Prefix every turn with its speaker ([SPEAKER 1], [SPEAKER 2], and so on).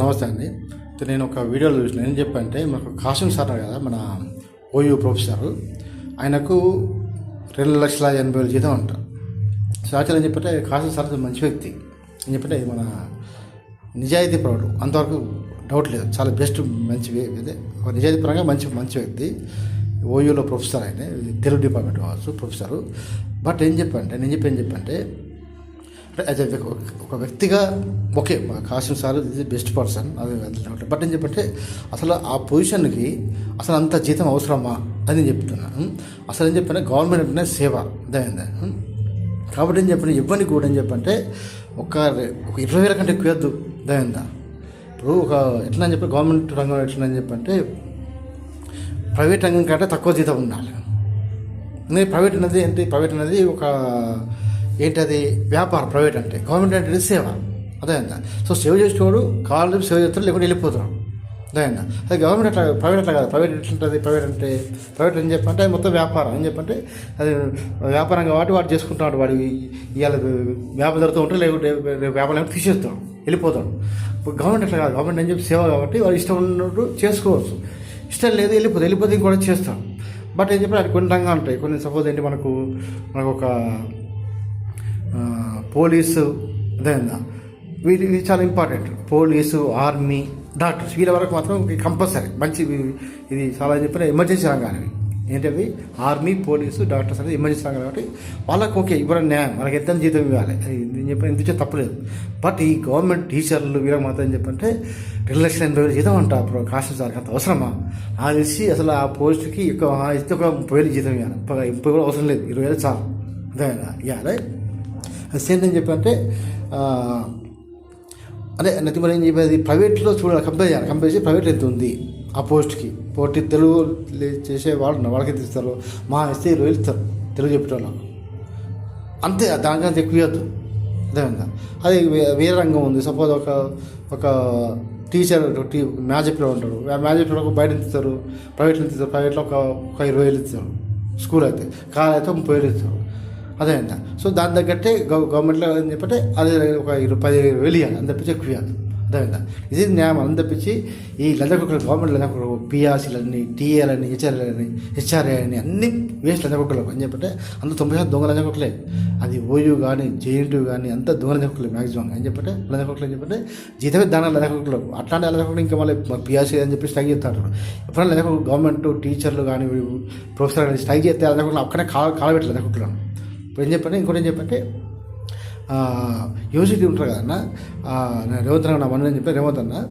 [SPEAKER 1] Sir నమస్తే అండి. నేను ఒక వీడియోలో చూసిన ఏం చెప్పంటే మనకు కాసిం సార్ కదా మన ఓయూ ప్రొఫెసర్, ఆయనకు 2,80,000 జీతం అంట. సో యాక్చువల్ ఏం చెప్పంటే కాసిం సార్ మంచి వ్యక్తి అని చెప్పంటే మన నిజాయితీ పరుడు, అంతవరకు డౌట్ లేదు. చాలా బెస్ట్ మంచి నిజాయితీ పరంగా మంచి వ్యక్తి. ఓయూలో ప్రొఫెసర్, ఆయన తెలుగు డిపార్ట్మెంట్ కావచ్చు ప్రొఫెసరు. బట్ ఏం చెప్పంటే యాజ్ ఒక వ్యక్తిగా ఓకే, మా కాసిం సార్ ఇది బెస్ట్ పర్సన్, అది బట్ ఏం చెప్పంటే అసలు ఆ పొజిషన్కి అసలు అంత జీతం అవసరమా అని నేను చెప్తున్నాను. అసలు ఏం చెప్పంటే గవర్నమెంట్ అంటే సేవ అదేందా. కాబట్టి ఏం చెప్పండి ఇవ్వని కూడా ఏం చెప్పంటే ఒక 20,000 కంటే ఎక్కువ వద్దు అదేందా. ఇప్పుడు ఒక ఎట్లా అని చెప్పి గవర్నమెంట్ రంగం ఎట్లా అని చెప్పంటే ప్రైవేట్ రంగం కంటే తక్కువ జీతం ఉండాలి. ప్రైవేట్ అనేది ఒక ఏంటది వ్యాపారం. ప్రైవేట్ అంటే, గవర్నమెంట్ అంటే సేవ అదేందా. సో సేవ చేసేవాడు కాళ్ళు సేవ చేస్తాడు, లేకుంటే వెళ్ళిపోతాడు అదేందా. అది గవర్నమెంట్ అట్లా, ప్రైవేట్ అట్లా కాదు. ప్రైవేట్ ఎట్లుంటుంది, ప్రైవేట్ అని చెప్పంటే అది మొత్తం వ్యాపారం అని చెప్పంటే అది వ్యాపారం కాబట్టి వాడు చేసుకుంటాడు. వాడు ఇవాళ వ్యాపారం జరుగుతూ ఉంటే లేకుంటే వ్యాపారం తీసేస్తాడు, వెళ్ళిపోతాడు. గవర్నమెంట్ అట్లా కాదు. గవర్నమెంట్ అని చెప్పి సేవ కాబట్టి వాడు ఇష్టం ఉన్నట్టు చేసుకోవచ్చు, ఇష్టం లేదు వెళ్ళిపోతే ఇంకోటి చేస్తాడు. బట్ ఏం చెప్పి అది కొన్ని రంగాలు ఉంటాయి. కొన్ని సపోజ్ ఏంటి మనకు ఒక పోలీసు అదేందా, ఇది చాలా ఇంపార్టెంట్. పోలీసు, ఆర్మీ, డాక్టర్స్ వీళ్ళ వరకు మాత్రం కంపల్సరీ మంచి. ఇది చాలా చెప్పిన ఎమర్జెన్సీ రంగాలు ఏంటవి, ఆర్మీ, పోలీసు, డాక్టర్స్ అనేది ఎమర్జెన్సీ రంగాలు కాబట్టి వాళ్ళకి ఓకే ఇవ్వడం న్యాయం, వాళ్ళకి ఎంత జీతం ఇవ్వాలి నేను చెప్పిన ఎంత తప్పలేదు. బట్ ఈ గవర్నమెంట్ టీచర్లు వీళ్ళకి మాత్రం ఏం చెప్పంటే 2,80,000 జీతం అంట. అప్పుడు కాస్ట్ సార్కి అంత అవసరమా అది తెలిసి అసలు ఆ పోస్ట్కి ఒక 30,000 జీతం ఇవ్వాలి. 30 కూడా అవసరం లేదు, 20,000 చాలు అదేనా ఇవ్వాలి. అది సేమ్ ఏం చెప్పంటే అదే నతి మరి ఏం చెప్పేది ప్రైవేట్లో చూడాలి, కంపేర్ చేసి ప్రైవేట్లో ఎంత ఉంది ఆ పోస్ట్కి. పోటీ తెలుగు చేసే వాళ్ళకి ఎంత ఇస్తారు, మా ఇస్తే 20,000 ఇస్తారు తెలుగు చెప్పేటోళ్ళకు అంతే. దానికంటే ఎక్కువ ఇవ్వద్దు అదేవిధంగా. అది వేరే రంగం ఉంది. సపోజ్ ఒక టీచర్ మ్యాథ్స్ చెప్పేవాడు ఉంటాడు, మ్యాథ్స్ చెప్పేవాడు బయట ఎంత ఇస్తారు, ప్రైవేట్లో ఎంత ఇస్తారు. ప్రైవేట్లో ఒక 20,000 ఇస్తారు, స్కూల్ అయితే, కార్ అయితే 30,000 ఇస్తారు అదేంట. సో దాని తగ్గట్టే గవర్నమెంట్లో ఏం చెప్పంటే అది ఒక 10,000 ఇవ్వాలి, అంత తప్పించి ఎక్కువ ఇవ్వాలి అదేంట. ఇది న్యాయం. అంత తప్పించి ఈ లందకొక్కలు గవర్నమెంట్ లందకొక్కలు పిఆర్సీలని, టీఏలని, హెచ్ఆర్ఏ అని అన్ని వేస్ట్ లందకొక్కలకు అని చెప్పంటే అంత 90% దొంగ లందకొక్కలే. అది ఓయూ కానీ జేఎన్టీయూ కానీ అంత దొంగ లందకొక్కలే మ్యాక్సిమం అని చెప్పంటే. లందకొక్కలు అని చెప్పంటే జీతమే దాని లందకొక్కలు. అట్లాంటి లందకొక్కలు ఇంకా మళ్ళీ పిఆర్సీ అని చెప్పి స్ట్రైక్ చేస్తాడు. ఎప్పుడైనా లందకొక్కలు గవర్నమెంట్ టీచర్లు కానీ ప్రొఫెసర్ కానీ స్ట్రైక్ చేస్తే లందకొక్కలు అక్కడే కాలబెట్టాలి లందకొక్కలను. ఇప్పుడు ఏం చెప్పంటే ఇంకోటి ఏం చెప్పంటే యూనివర్సిటీ ఉంటారు కదన్నా, రేవంత్ అన్న మన చెప్పి రేవంత్ అన్న